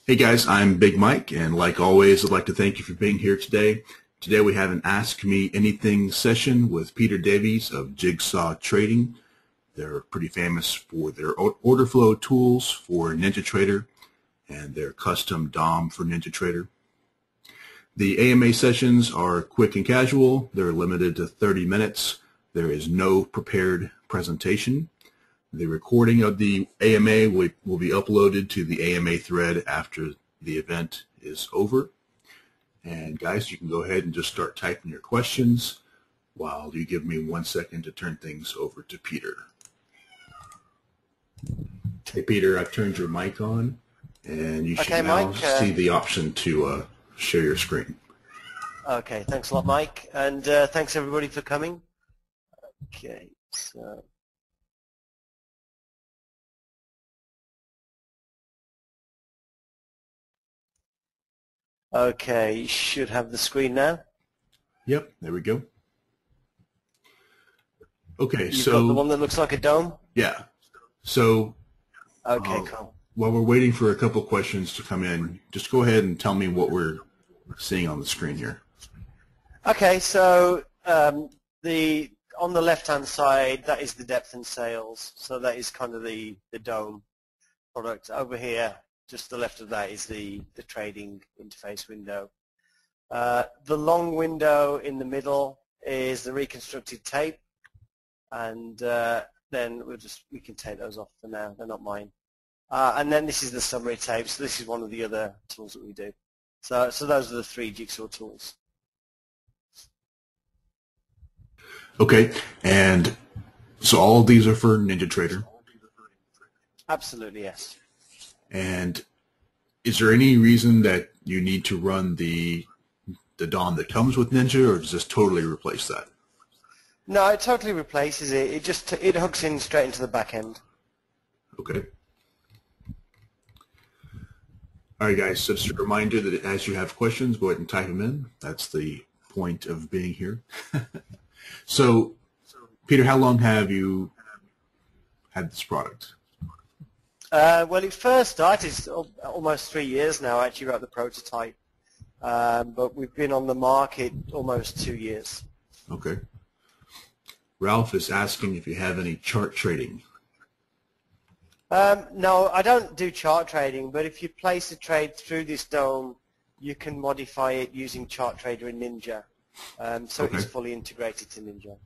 Hey guys, I'm Big Mike, and like always, I'd like to thank you for being here today. Today we have an Ask Me Anything session with Peter Davies of Jigsaw Trading. They're pretty famous for their order flow tools for NinjaTrader and their custom DOM for NinjaTrader. The AMA sessions are quick and casual. They're limited to 30 minutes. There is no prepared presentation. The recording of the AMA will be uploaded to the AMA thread after the event is over. And guys, you can go ahead and just start typing your questions while you give me 1 second to turn things over to Peter. Hey Peter, I've turned your mic on, and you should now see the option to share your screen. Okay, thanks a lot, Mike, and thanks everybody for coming. Okay, so... Okay, you should have the screen now. Yep, there we go. Okay, You've got the one that looks like a dome? Yeah. So okay, cool. While we're waiting for a couple questions to come in, just go ahead and tell me what we're seeing on the screen here. Okay, so on the left-hand side, that is the depth and sales. So that is kind of the dome product. Over here, just to the left of that is the trading interface window. The long window in the middle is the reconstructed tape, and then we can take those off for now. They're not mine. And then this is the summary tape. So this is one of the other tools that we do. So those are the three Jigsaw tools. Okay, and so all of these are for NinjaTrader? Absolutely, yes. And is there any reason that you need to run the DOM that comes with Ninja, or does this totally replace that? No, it totally replaces it. It hooks in straight into the back end. Okay. All right, guys. So just a reminder that as you have questions, go ahead and type them in. That's the point of being here. So, Peter, how long have you had this product? Well, it first started almost 3 years now. I actually wrote the prototype, but we've been on the market almost 2 years. Okay. Ralph is asking if you have any chart trading. No, I don't do chart trading, but if you place a trade through this dome, you can modify it using Chart Trader in Ninja. So okay. It's fully integrated to Ninja.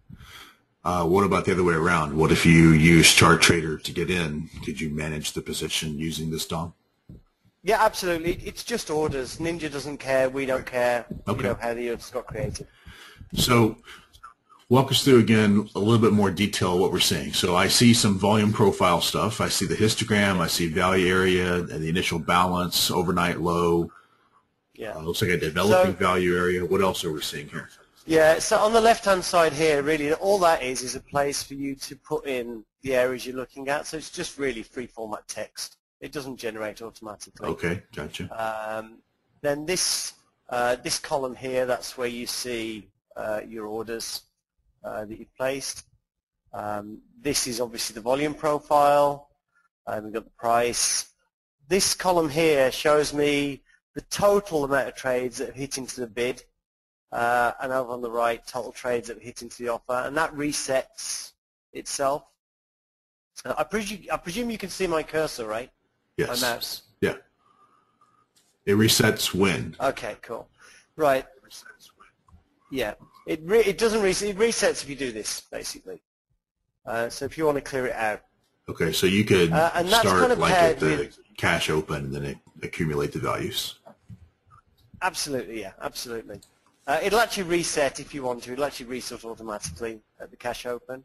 What about the other way around? What if you use Chart Trader to get in? Could you manage the position using this DOM? Yeah, absolutely. It's just orders. Ninja doesn't care. We don't care. Okay. You know how the orders got created. So walk us through again a little bit more detail what we're seeing. So I see some volume profile stuff. I see the histogram. I see value area and the initial balance, overnight low. Yeah. Looks like a developing value area. What else are we seeing here? Yeah, so on the left-hand side here, really, all that is a place for you to put in the areas you're looking at. So it's just really free format text. It doesn't generate automatically. Okay, gotcha. Then this column here, that's where you see your orders that you've placed. This is obviously the volume profile. We've got the price. This column here shows me the total amount of trades that have hit into the bid. And over on the right, total trades that hit into the offer, and that resets itself. I presume you can see my cursor, right? Yes. My mouse. Yeah. It resets when? Okay, cool. Right. Yeah. It doesn't reset. It resets if you do this, basically. So if you want to clear it out. Okay, so you could start kind of like at the cash open and then accumulate the values. Absolutely, yeah, absolutely. It'll actually reset if you want to. It'll actually reset automatically at the cash open.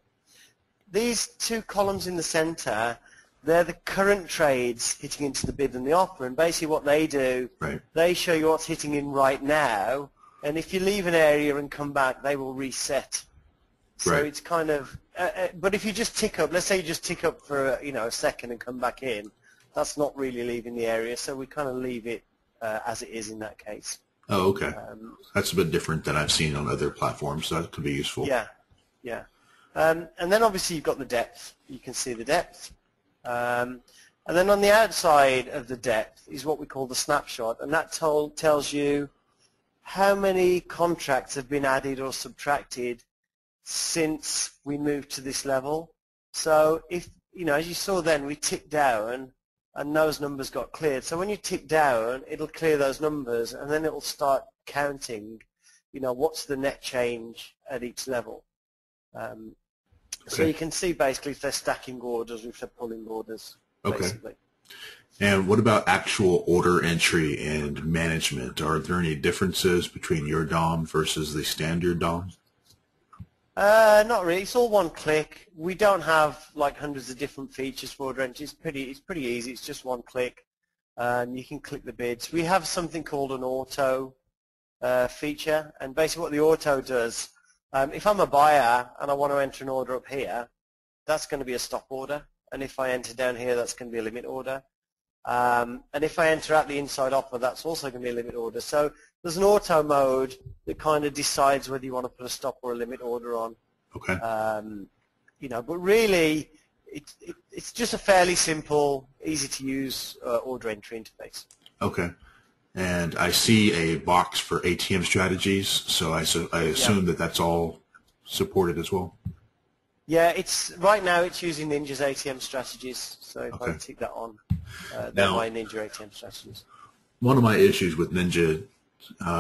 These two columns in the center, they're the current trades hitting into the bid and the offer. And basically what they do, they show you what's hitting in right now. And if you leave an area and come back, they will reset. So it's kind of, but if you just tick up, let's say you just tick up for a second and come back in, that's not really leaving the area. So we kind of leave it as it is in that case. Oh, okay. That's a bit different than I've seen on other platforms, so that could be useful. Yeah, yeah. And then obviously you've got the depth. You can see the depth. And then on the outside of the depth is what we call the snapshot, and that tells you how many contracts have been added or subtracted since we moved to this level. So if, as you saw then, we ticked down and those numbers got cleared. So when you tick down, it'll clear those numbers, and then it will start counting, what's the net change at each level. So you can see basically if they're stacking orders or if they're pulling orders. Okay. Basically. And what about actual order entry and management? Are there any differences between your DOM versus the standard DOM? Not really. It's all one click. We don't have like hundreds of different features for order entry. It's pretty easy. It's just one click. You can click the bids. We have something called an auto feature, and basically what the auto does, if I'm a buyer and I want to enter an order up here, that's going to be a stop order. And if I enter down here, that's going to be a limit order. And if I enter out the inside offer, that's also going to be a limit order. So there's an auto mode that kind of decides whether you want to put a stop or a limit order on. Okay. But really, it's just a fairly simple, easy to use order entry interface. Okay. And I see a box for ATM strategies, so I assume that that's all supported as well. Yeah, right now it's using Ninja's ATM strategies. So if I tick that on, they're my Ninja ATM strategies. One of my issues with Ninja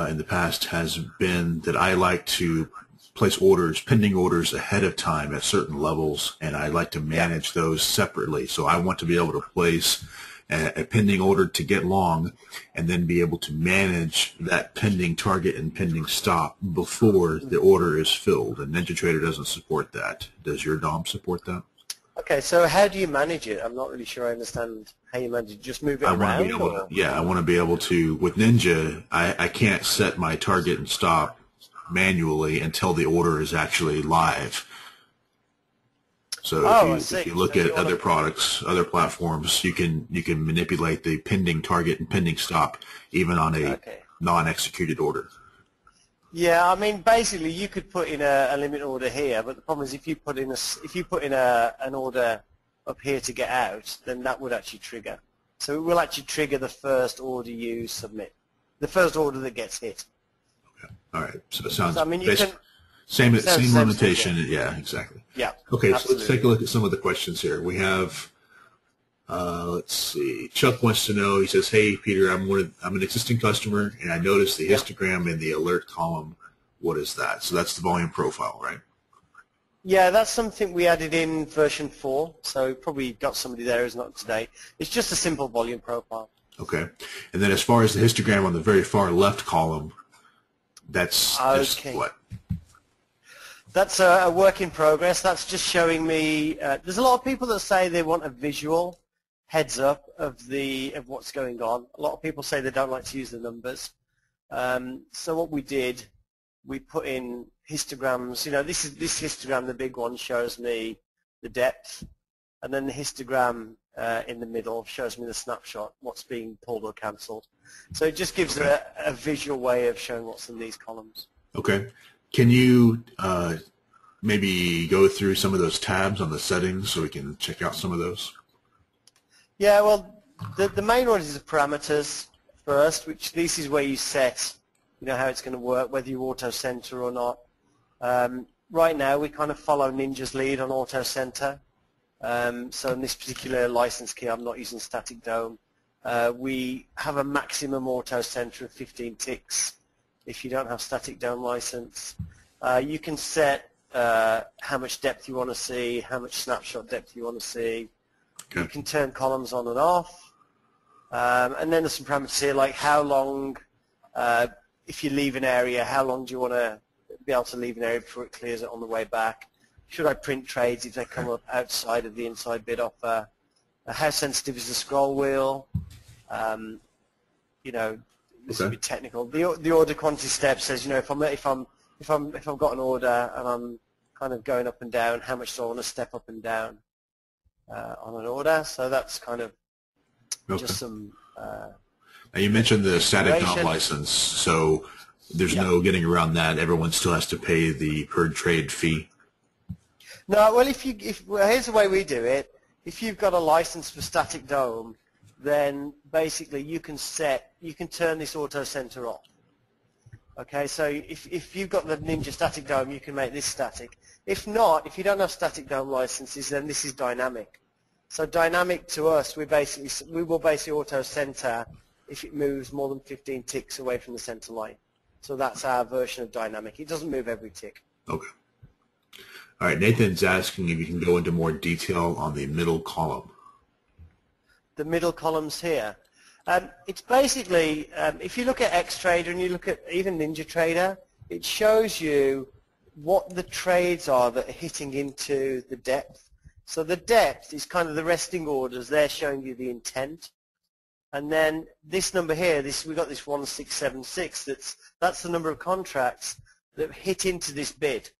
in the past has been that I like to place orders, pending orders ahead of time at certain levels, and I like to manage those separately. So I want to be able to place a pending order to get long and then be able to manage that pending target and pending stop before the order is filled. And NinjaTrader doesn't support that. Does your DOM support that? Okay, so how do you manage it? I'm not really sure I understand how you manage it. Just move it around? I want to be able to, with Ninja, I can't set my target and stop manually until the order is actually live. So if you look at other products, other platforms, you can manipulate the pending target and pending stop even on a non-executed order. Yeah, I mean basically you could put in a limit order here, but the problem is if you put in an order up here to get out, then that would actually trigger. So it will actually trigger the first order you submit, the first order that gets hit. Okay. All right. So it sounds. So, I mean, you can. Same limitation. Yeah, exactly. Yeah. Okay, absolutely. So let's take a look at some of the questions here. We have, let's see, Chuck wants to know, he says, hey, Peter, I'm an existing customer, and I noticed the histogram in the alert column. What is that? So that's the volume profile, right? Yeah, that's something we added in version 4, so probably got somebody there who's not up to date. It's just a simple volume profile. Okay. And then as far as the histogram on the very far left column, that's just what? That's a work in progress. That's just showing me. There's a lot of people that say they want a visual heads up of what's going on. A lot of people say they don't like to use the numbers. So what we did, we put in histograms. This histogram, the big one, shows me the depth, and then the histogram in the middle shows me the snapshot, what's being pulled or cancelled. So it just gives a visual way of showing what's in these columns. Okay. Can you maybe go through some of those tabs on the settings so we can check out some of those? Yeah, well, the main one is the parameters first, which this is where you set, how it's going to work, whether you auto center or not. Right now, we kind of follow Ninja's lead on auto center. So in this particular license key, I'm not using static DOM. We have a maximum auto center of 15 ticks. If you don't have static DOM license, you can set how much depth you want to see, how much snapshot depth you want to see. Okay. You can turn columns on and off. And then there's some parameters here like how long, if you leave an area, how long do you want to be able to leave an area before it clears it on the way back? Should I print trades if they come up outside of the inside bid offer? How sensitive is the scroll wheel? This would be technical. The order quantity step says, if I've got an order and I'm kind of going up and down, how much do I want to step up and down on an order? So that's kind of just some. Now you mentioned the static DOM license, so there's no getting around that. Everyone still has to pay the per trade fee. No, well, here's the way we do it. if you've got a license for static dome, then basically you can turn this auto center off. Okay, so if you've got the Ninja static dome, you can make this static. If not, if you don't have static dome licenses, then this is dynamic. So dynamic to us, we will basically auto center if it moves more than 15 ticks away from the center line. So that's our version of dynamic. It doesn't move every tick. Okay. All right, Nathan's asking if you can go into more detail on the middle column. The middle columns here. It's basically, if you look at X-Trader and you look at even NinjaTrader, it shows you what the trades are that are hitting into the depth. So the depth is kind of the resting orders. They're showing you the intent. And then this number here, we've got this 1676. That's the number of contracts that hit into this bid,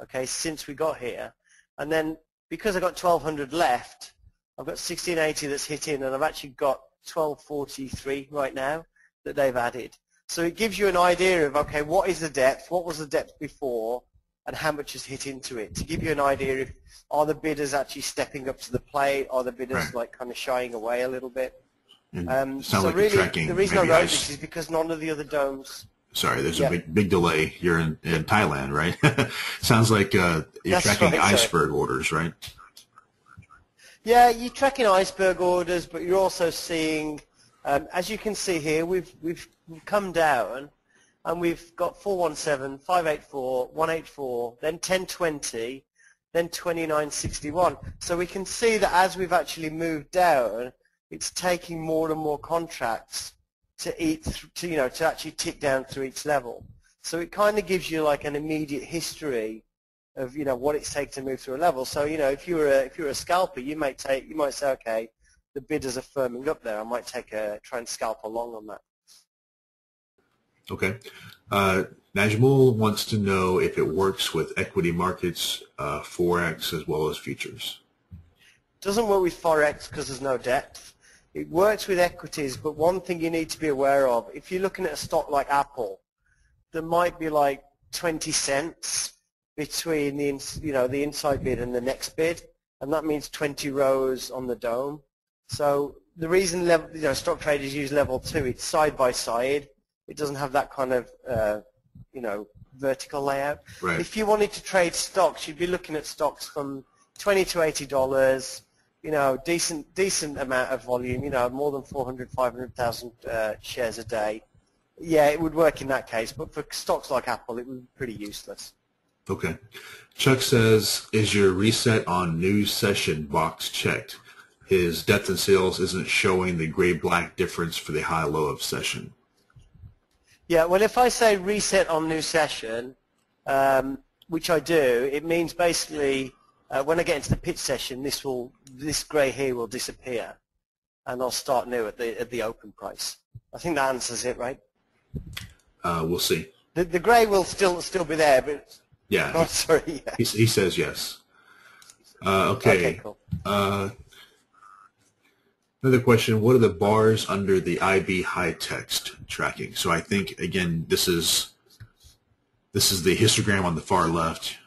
okay, since we got here. And then because I've got 1,200 left, I've got 1680 that's hit in, and I've actually got 1243 right now that they've added. So it gives you an idea of, okay, what is the depth, what was the depth before, and how much has hit into it, to give you an idea if are the bidders actually stepping up to the plate, are the bidders like kind of shying away a little bit. So like really, the reason I wrote this is because none of the other domes. Sorry, there's a big delay. You're in Thailand, right? Sounds like you're tracking iceberg orders, right? Yeah, you're tracking iceberg orders, but you're also seeing, as you can see here, we've come down, and we've got 417, 584, 184, then 1020, then 2961. So we can see that as we've actually moved down, it's taking more and more contracts to actually tick down through each level. So it kind of gives you like an immediate history of what it's taken to move through a level. So if you're a scalper, you might say, okay, the bidders are firming up there. I might try and scalp along on that. Okay. Najmul wants to know if it works with equity markets, Forex, as well as futures. Doesn't work with Forex because there's no depth. It works with equities, but one thing you need to be aware of, if you're looking at a stock like Apple, there might be like 20 cents between the inside bid and the next bid, and that means 20 rows on the dome. So the reason stock traders use level 2, it's side by side. It doesn't have that kind of vertical layout. Right. If you wanted to trade stocks, you'd be looking at stocks from $20 to $80. Decent amount of volume, more than 400, 500,000 shares a day. Yeah, it would work in that case, but for stocks like Apple, it would be pretty useless. Okay. Chuck says, is your reset on new session box checked? His depth and sales isn't showing the gray-black difference for the high-low of session. Yeah, well, if I say reset on new session, which I do, it means basically when I get into the pitch session, this grey here will disappear, and I'll start new at the open price. I think that answers it, right? We'll see. The grey will still be there, but yeah. Oh, sorry. Yeah. He says yes. Okay. Cool. Another question: what are the bars under the IB high text tracking? So I think again, this is the histogram on the far left.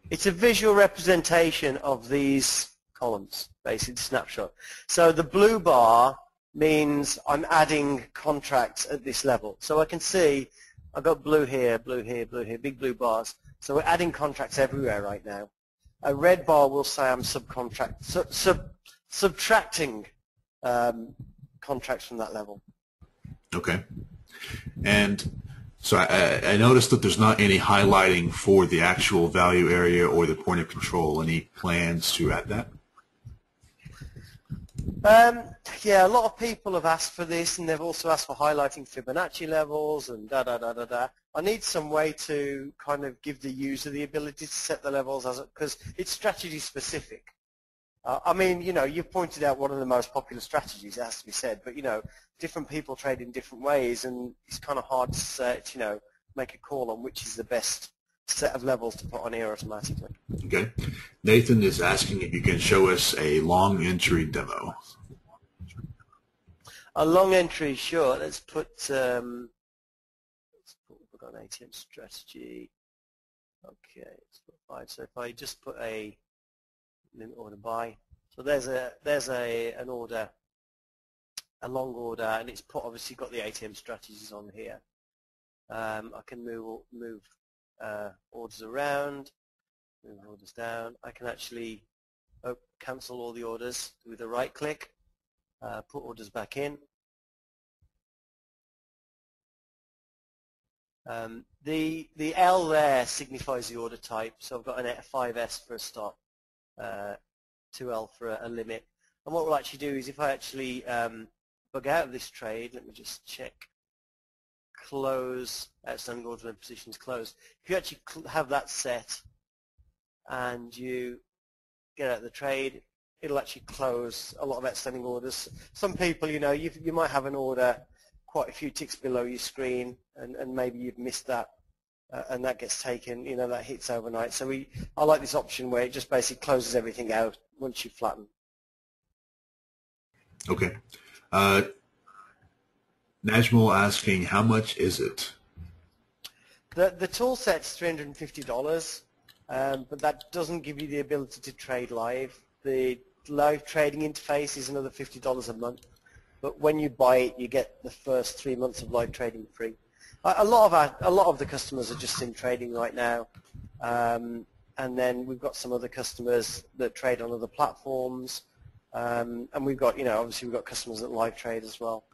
It's a visual representation of these columns, basically snapshot. So the blue bar means I'm adding contracts at this level. So I can see I've got blue here, blue here, blue here, big blue bars. So we're adding contracts everywhere right now. A red bar will say I'm subtracting contracts from that level. Okay. And so I noticed that there's not any highlighting for the actual value area or the point of control. Any plans to add that? Yeah, a lot of people have asked for this, and they've also asked for highlighting Fibonacci levels and da-da-da-da-da. I need some way to kind of give the user the ability to set the levels because it's strategy specific. I mean, you've pointed out one of the most popular strategies, it has to be said, but, different people trade in different ways, and it's kind of hard to, make a call on which is the best set of levels to put on here automatically. Okay. Nathan is asking if you can show us a long entry demo. A long entry, sure. Let's put we've got an ATM strategy. Okay, let's put 5. So if I just put a limit order buy, So there's an order, a long order, and it's obviously got the ATM strategies on here. I can move orders around, move orders down. I can actually cancel all the orders with a right click, put orders back in. The L there signifies the order type, so I've got a 5S for a stop, 2L for a limit. And what we'll actually do is if I actually bug out of this trade, let me just check, close, outstanding orders when positions closed. If you actually have that set and you get out of the trade, it'll actually close a lot of outstanding orders. Some people, you know, you might have an order quite a few ticks below your screen, and maybe you've missed that, and that gets taken, you know, that hits overnight. So I like this option where it just basically closes everything out once you flatten. Okay. Najmal asking, how much is it? The tool set's $350, but that doesn't give you the ability to trade live. The live trading interface is another $50 a month. But when you buy it, you get the first 3 months of live trading free. A lot of the customers are just in trading right now, and then we've got some other customers that trade on other platforms, and we've got, you know, obviously we've got customers that live trade as well.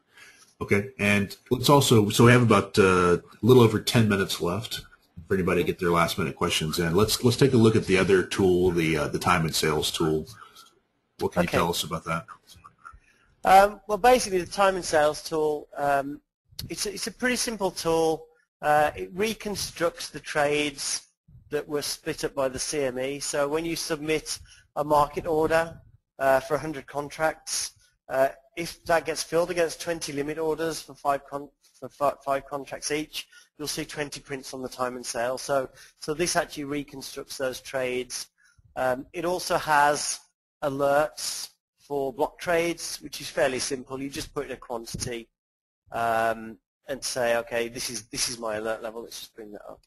Okay, and let's also, so we have about a little over 10 minutes left for anybody to get their last minute questions in. Let's take a look at the other tool, the time and sales tool. What can you tell us about that? Well, basically, the time and sales tool, it's a pretty simple tool. It reconstructs the trades that were split up by the CME. So when you submit a market order for 100 contracts, if that gets filled against 20 limit orders for five contracts each, you'll see 20 prints on the time and sale. So this actually reconstructs those trades. It also has alerts for block trades, which is fairly simple. You just put in a quantity and say, okay, this is my alert level. Let's just bring that up.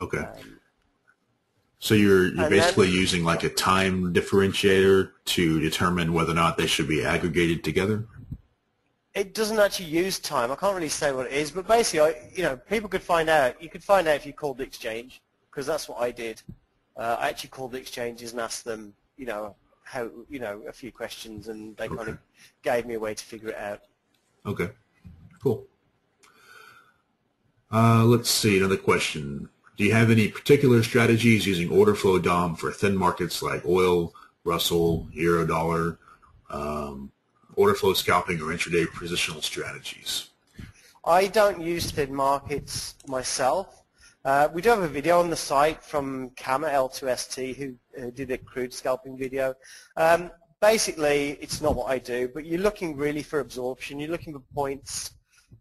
Okay. So you're basically using like a time differentiator to determine whether or not they should be aggregated together? It doesn't actually use time. I can't really say what it is, but basically, you know, people could find out. You could find out if you called the exchange, because that's what I did. I actually called the exchanges and asked them, you know, how, you know, a few questions, and they kind of gave me a way to figure it out. Okay, cool. Let's see, another question. Do you have any particular strategies using order flow DOM for thin markets like oil, Russell, Euro dollar, order flow scalping, or intraday positional strategies? I don't use thin markets myself. We do have a video on the site from Kama L2ST who did a crude scalping video. Basically, it's not what I do, but you're looking really for absorption. You're looking for points.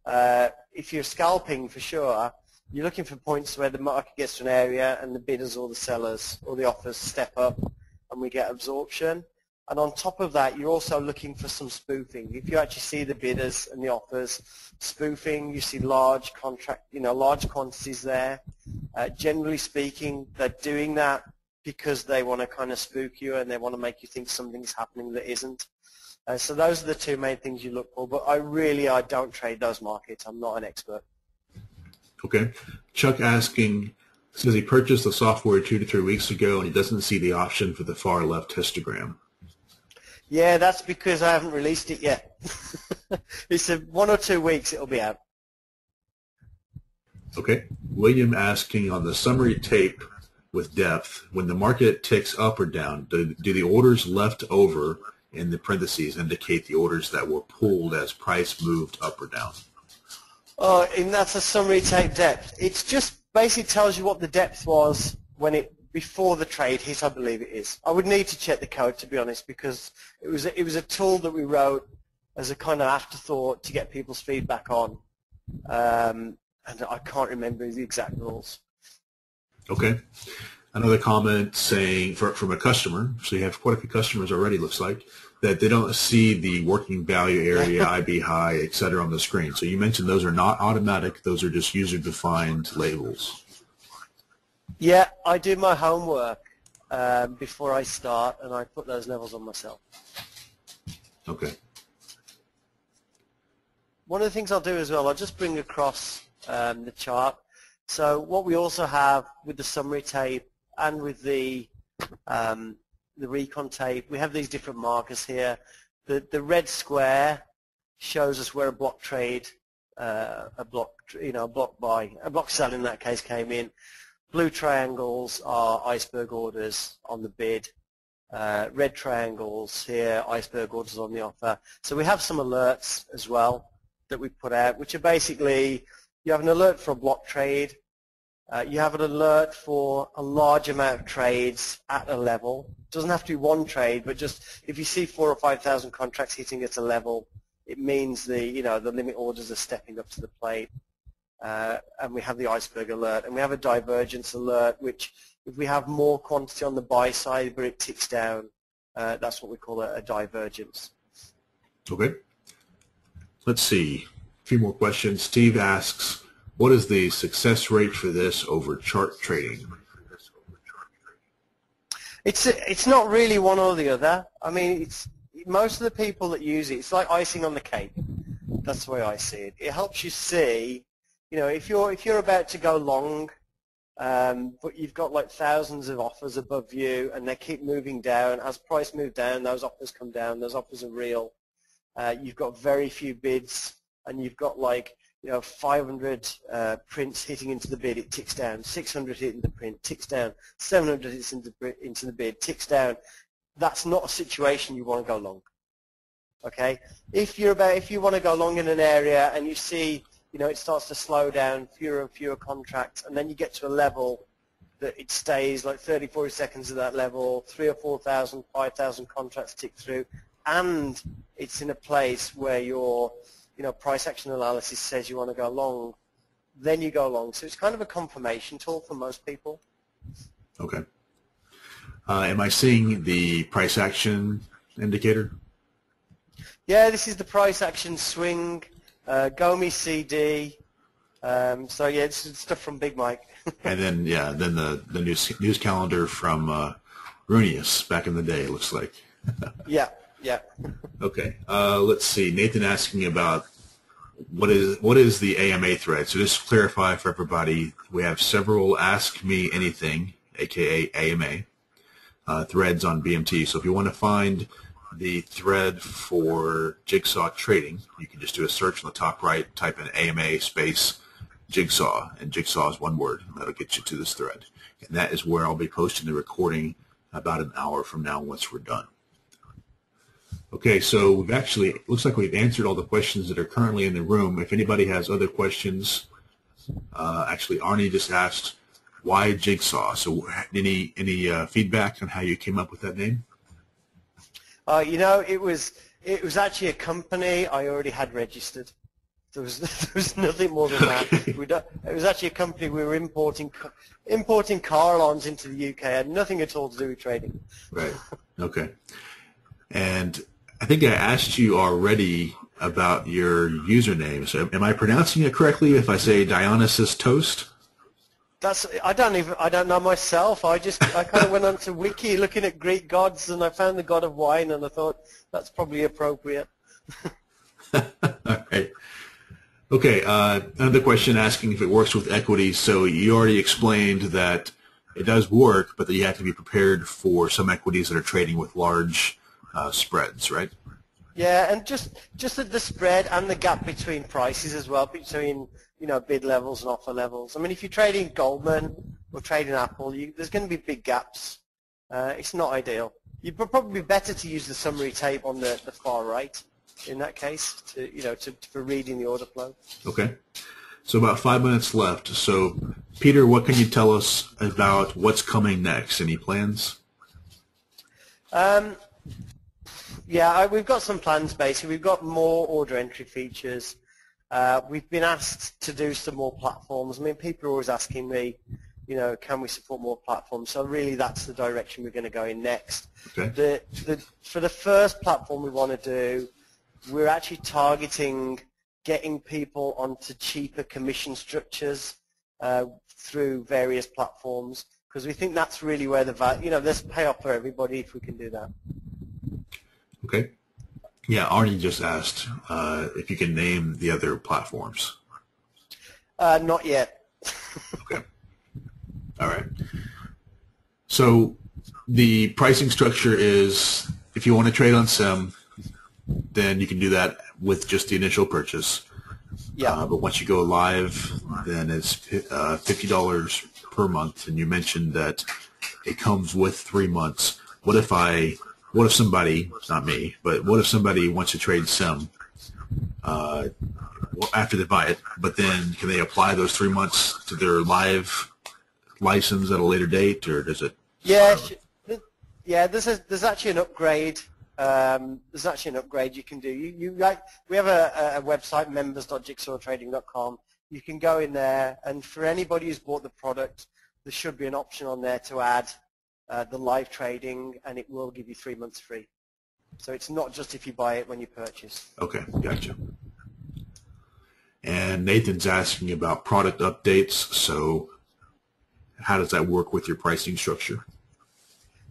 If you're scalping, for sure, you're looking for points where the market gets to an area and the bidders or the sellers or the offers step up and we get absorption. And on top of that, you're also looking for some spoofing. If you actually see the bidders and the offers spoofing, you see large large quantities there. Generally speaking, they're doing that because they want to kind of spook you and they want to make you think something's happening that isn't. So those are the two main things you look for. But I don't trade those markets. I'm not an expert. Okay. Chuck asking, says he purchased the software 2 to 3 weeks ago and he doesn't see the option for the far left histogram. Yeah, that's because I haven't released it yet. It's 1 or 2 weeks it'll be out. Okay. William asking, on the summary tape with depth, when the market ticks up or down, do the orders left over in the parentheses indicate the orders that were pulled as price moved up or down? Oh, and that's a summary tape depth. It just basically tells you what the depth was when before the trade hit, I believe it is. I would need to check the code, to be honest, because it was a tool that we wrote as a kind of afterthought to get people's feedback on, and I can't remember the exact rules. Okay. Another comment saying from a customer, so you have quite a few customers already, looks like, that they don't see the working value area, IB high, et cetera, on the screen. So you mentioned those are not automatic. Those are just user-defined labels. Yeah, I do my homework. before I start, and I put those levels on myself. Okay. One of the things I'll do as well, I'll just bring across the chart. So what we also have with the summary tape and with the recon tape, we have these different markers here. The red square shows us where a block trade, a block sell in that case came in. Blue triangles are iceberg orders on the bid. Red triangles here, iceberg orders on the offer. So we have some alerts as well that we put out, which are basically, you have an alert for a block trade, you have an alert for a large amount of trades at a level. It doesn't have to be one trade, but just if you see 4,000 or 5,000 contracts hitting at a level, it means the limit orders are stepping up to the plate. And we have the iceberg alert, and we have a divergence alert, which if we have more quantity on the buy side but it ticks down, that's what we call a divergence. Okay. Let's see. A few more questions. Steve asks, what is the success rate for this over chart trading? It's not really one or the other. I mean, it's most of the people that use it, it's like icing on the cake. That's the way I see it. It helps you see, you know, if you're about to go long, but you've got like thousands of offers above you and they keep moving down. As price move down, those offers come down. Those offers are real. You've got very few bids, and you've got like 500 prints hitting into the bid, it ticks down. 600 hitting the print, ticks down. 700 hits into the bid, ticks down. That's not a situation you want to go long. Okay, if you want to go long in an area and you see, it starts to slow down, fewer and fewer contracts, and then you get to a level that it stays like 30, 40 seconds at that level, 3,000 or 4,000, 5,000 contracts tick through, and it's in a place where your price action analysis says you want to go long, then you go long. So it's kind of a confirmation tool for most people. Okay. Am I seeing the price action indicator? Yeah, this is the price action swing, GOMI CD. So yeah, it's stuff from Big Mike. And then the news calendar from Runius back in the day, it looks like. Yeah. Okay. Let's see. Nathan asking about what is the AMA thread. So just to clarify for everybody, we have several Ask Me Anything, aka AMA, threads on BMT. So if you want to find the thread for Jigsaw trading, you can just do a search on the top right, type in AMA space Jigsaw, and Jigsaw is one word. That'll get you to this thread. And that is where I'll be posting the recording about an hour from now once we're done. Okay, so looks like we've answered all the questions that are currently in the room. If anybody has other questions, actually Arnie just asked, why Jigsaw? So any feedback on how you came up with that name? It was actually a company I already had registered. There was nothing more than that. It was actually a company we were importing car alarms into the UK. It had nothing at all to do with trading. Right. Okay. And I think I asked you already about your username. So am I pronouncing it correctly if I say Dionysus Toast? I don't know myself. I kind of went onto Wiki looking at Greek gods, and I found the god of wine, and I thought that's probably appropriate. All right. Okay. Another question asking if it works with equities. So you already explained that it does work, but that you have to be prepared for some equities that are trading with large spreads, right? Yeah, and just the spread and the gap between prices as well, between bid levels and offer levels. I mean, if you're trading Goldman or trading Apple, there's going to be big gaps. It's not ideal. You'd probably be better to use the summary tape on the far right in that case for reading the order flow. Okay. So about 5 minutes left. So Peter, what can you tell us about what's coming next? Any plans? Yeah, we've got some plans basically. We've got more order entry features. We've been asked to do some more platforms. I mean, people are always asking me, can we support more platforms? So really that's the direction we're going to go in next. Okay. For the first platform we want to do, we're actually targeting getting people onto cheaper commission structures through various platforms. because we think that's really where the value, there's payoff for everybody if we can do that. Okay. Yeah, Arnie just asked if you can name the other platforms. Not yet. Okay. All right. So the pricing structure is, if you want to trade on Sim, then you can do that with just the initial purchase. Yeah. But once you go live, then it's $50 per month. And you mentioned that it comes with 3 months. What if somebody, not me, but what if somebody wants to trade Sim after they buy it, but then can they apply those 3 months to their live license at a later date, or does it? Yeah, there's actually an upgrade. There's actually an upgrade you can do. We have a website, members.jigsawtrading.com. You can go in there, and for anybody who's bought the product, there should be an option on there to add the live trading, and it will give you 3 months free. So it's not just if you buy it when you purchase. Okay, gotcha. And Nathan's asking about product updates. So how does that work with your pricing structure?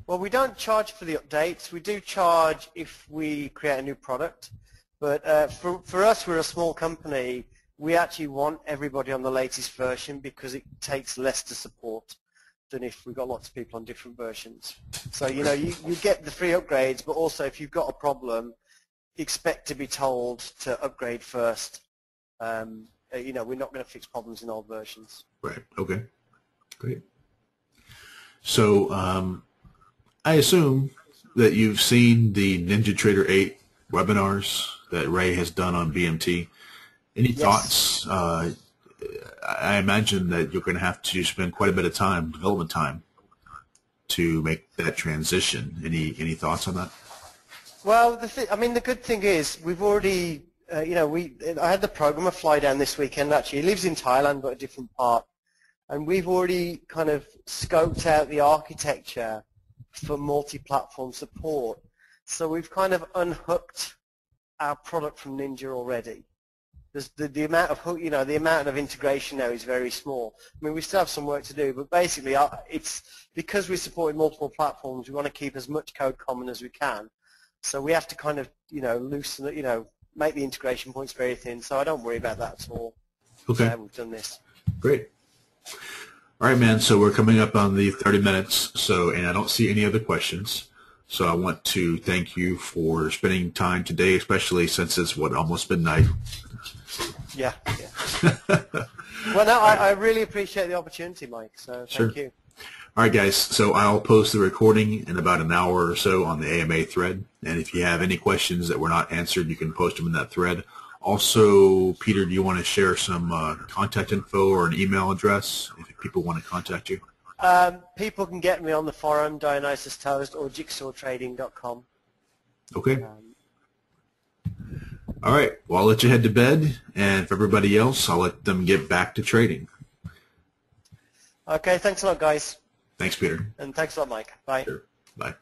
Well, we don't charge for the updates. We do charge if we create a new product. But for us, we're a small company. We actually want everybody on the latest version because it takes less to support than if we've got lots of people on different versions. So, you get the free upgrades, but also if you've got a problem, expect to be told to upgrade first. We're not going to fix problems in old versions. Right. Okay. Great. So I assume that you've seen the NinjaTrader 8 webinars that Ray has done on BMT. Any thoughts? I imagine that you're going to have to spend quite a bit of time, development time, to make that transition. Any thoughts on that? Well, the good thing is we've already, I had the programmer fly down this weekend. Actually, he lives in Thailand, but a different part, and we've already kind of scoped out the architecture for multi-platform support. So we've kind of unhooked our product from Ninja already. The amount of the amount of integration now is very small. I mean, we still have some work to do, but basically, it's because we're supporting multiple platforms. We want to keep as much code common as we can. So we have to kind of loosen it, make the integration points very thin. So I don't worry about that at all. Okay, we've done this. Great. All right, man. So we're coming up on the 30 minutes. And I don't see any other questions. So I want to thank you for spending time today, especially since it's almost midnight. Yeah. Well, no, I really appreciate the opportunity, Mike, so thank you. All right, guys, so I'll post the recording in about an hour or so on the AMA thread, and if you have any questions that were not answered, you can post them in that thread. Also, Peter, do you want to share some contact info or an email address if people want to contact you? People can get me on the forum, Dionysus Toast, or jigsawtrading.com. Okay. All right. Well, I'll let you head to bed, and for everybody else, I'll let them get back to trading. Okay. Thanks a lot, guys. Thanks, Peter. And thanks a lot, Mike. Bye. Sure. Bye.